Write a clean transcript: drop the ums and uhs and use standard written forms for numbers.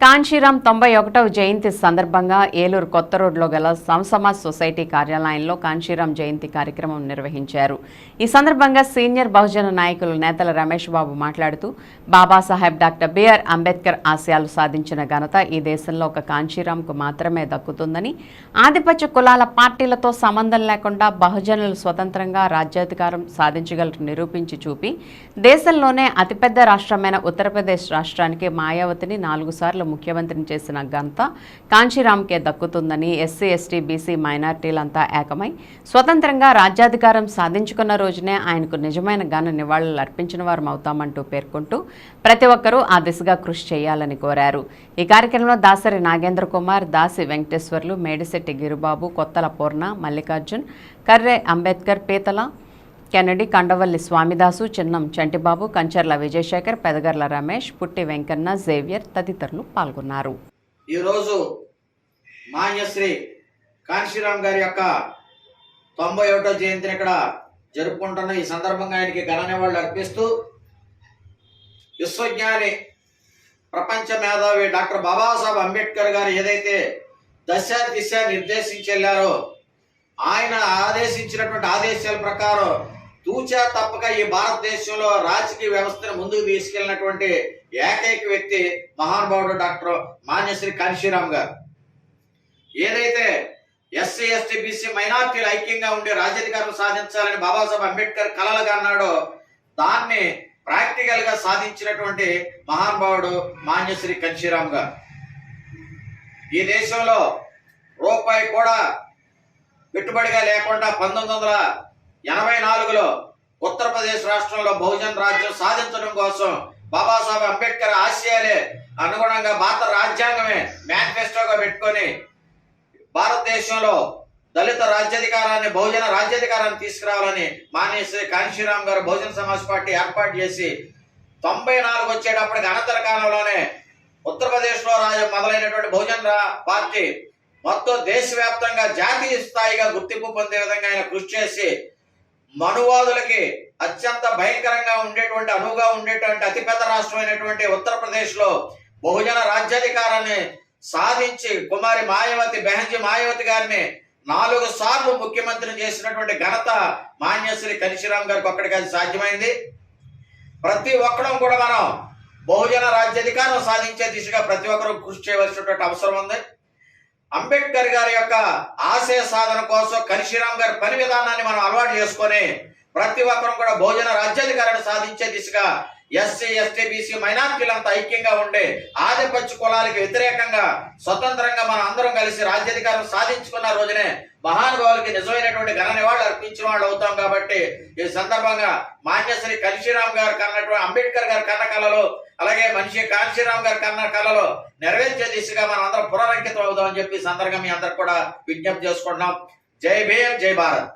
కాంచీరాం 91వ జయంతి సందర్భంగా ఏలూరు కొత్త రోడ్లో గల సంసమాజ్ సొసైటీ కార్యాలయంలో కాంచీరాం జయంతి కార్యక్రమం నిర్వహించారు. ఈ సందర్భంగా సీనియర్ బహుజన నాయకులు నేతల రమేష్ బాబు మాట్లాడుతూ బాబాసాహెబ్ డాక్టర్ బిఆర్ అంబేద్కర్ ఆశయాలు సాధించిన ఘనత ఈ దేశంలో ఒక కాంచీరాంకు మాత్రమే దక్కుతుందని, ఆధిపత్య కులాల పార్టీలతో సంబంధం లేకుండా బహుజనులు స్వతంత్రంగా రాజ్యాధికారం సాధించగలరు నిరూపించి చూపి దేశంలోనే అతిపెద్ద రాష్ట్రమైన ఉత్తరప్రదేశ్ రాష్ట్రానికి మాయావతిని 4 సార్లు ముఖ్యమంత్రిని చేసిన ఘనత కాంచీరాంకే దక్కుతుందని, ఎస్సీ ఎస్టీ బీసీ మైనార్టీలంతా ఏకమై స్వతంత్రంగా రాజ్యాధికారం సాధించుకున్న రోజునే ఆయనకు నిజమైన ఘన నివాళులు అర్పించిన వారం అవుతామంటూ పేర్కొంటూ ప్రతి ఒక్కరూ ఆ దిశగా కృషి చేయాలని కోరారు. ఈ కార్యక్రమంలో దాసరి నాగేంద్ర కుమార్, దాసి వెంకటేశ్వర్లు, మేడిశెట్టి గిరిబాబు, కొత్తల పూర్ణ, మల్లికార్జున్, కర్రే అంబేద్కర్, పీతల కెనడి, కండవల్లి స్వామిదాసు, చిన్నం చంటిబాబు, కంచర్ల విజయశేఖర్, పెదగర్ల రమేష్, పుట్టి వెంకన్న, జేవియర్ తదితరులు పాల్గొన్నారు. ఈరోజు మాన్యశ్రీ కాంచీరాం గారి యొక్క 91వ జయంతిని ఇక్కడ జరుపుకుంటున్న ఈ సందర్భంగా ఆయనకి ఘన నివాళులు అర్పిస్తూ విశ్వజ్ఞాని, ప్రపంచ మేధావి డాక్టర్ బాబాసాహెబ్ అంబేద్కర్ గారు ఏదైతే దశ దిశ నిర్దేశించి వెళ్ళారో, ఆయన ఆదేశించినటువంటి ఆదేశాల ప్రకారం తూచా తప్పక ఈ భారతదేశంలో రాజకీయ వ్యవస్థను ముందుకు తీసుకెళ్లినటువంటి ఏకైక వ్యక్తి మహానుభావుడు డాక్టర్ మాన్యశ్రీ కాంచీరాం గారు. ఏదైతే ఎస్సీ ఎస్టీ బీసీ మైనార్టీలు ఐక్యంగా ఉండే రాజ్యాధికారం సాధించాలని బాబాసాహెబ్ అంబేద్కర్ కలలుగా అన్నాడో, దాన్ని ప్రాక్టికల్ గా సాధించినటువంటి మహానుభావుడు మాన్యశ్రీ కాంచీరాం గారు. ఈ దేశంలో రూపాయి కూడా పెట్టుబడిగా లేకుండా 1984లో ఉత్తరప్రదేశ్ రాష్ట్రంలో బహుజన్ రాజ్యం సాధించడం కోసం బాబాసాహెబ్ అంబేద్కర్ ఆశయాలే అనుగుణంగా భారత రాజ్యాంగమే మేనిఫెస్టోగా పెట్టుకొని భారతదేశంలో దళిత రాజ్యాధికారాన్ని, బహుజన రాజ్యాధికారాన్ని తీసుకురావాలని మాన్యశ్రీ కాంచీరాం గారు బహుజన సమాజ్ పార్టీ ఏర్పాటు చేసి 94 వచ్చేటప్పటికి అనంతర కాలంలోనే ఉత్తరప్రదేశ్ లో మొదలైనటువంటి బహుజన పార్టీ మొత్తం దేశవ్యాప్తంగా జాతీయ స్థాయిగా గుర్తింపు పొందే విధంగా ఆయన కృషి చేసి మనువాదులకి అత్యంత భయంకరంగా ఉండేటువంటి, అనువుగా ఉండేటువంటి అతిపెద్ద రాష్ట్రమైనటువంటి ఉత్తరప్రదేశ్ లో బహుజన రాజ్యాధికారాన్ని సాధించి కుమారి మాయావతి, బెహంజీ మాయావతి గారిని 4 సార్లు ముఖ్యమంత్రిని చేసినటువంటి ఘనత మాన్యశ్రీ కాంచీరాం గారికి ఒక్కడికి అది సాధ్యమైంది. ప్రతి ఒక్కరం కూడా మనం బహుజన రాజ్యాధికారం సాధించే దిశగా ప్రతి ఒక్కరూ కృషి చేయవలసినటువంటి అవసరం ఉంది. అంబేద్కర్ గారి యొక్క ఆశయ సాధన కోసం కాంచీరాం గారి పని విధానాన్ని మనం అలవాటు చేసుకొని ప్రతి ఒక్కరం కూడా బహుజన రాజ్యాధికారాన్ని సాధించే దిశగా ఎస్సీ ఎస్టీ బీసీ మైనార్టీలంతా ఐక్యంగా ఉండే ఆధిపత్య కులాలకి వ్యతిరేకంగా స్వతంత్రంగా మనం అందరం కలిసి రాజ్యాధికారం సాధించుకున్న రోజునే మహానుభావులకి నిజమైనటువంటి ఘన నివాళులు అర్పించిన వాళ్ళు అవుతాం. కాబట్టి ఈ సందర్భంగా మాన్యశ్రీ కాంచీరాం గారు కన్నటువంటి అంబేద్కర్ గారి కన్న కళలు, అలాగే మనిషి కాంచీరాం గారి కన్న కళలు నెరవేర్చే దిశగా మనం అందరం పునరంకితం అవుదామని చెప్పి సందర్భంగా మీ అందరికి కూడా విజ్ఞప్తి చేసుకుంటున్నాం. జై భీమ్, జై భారత్.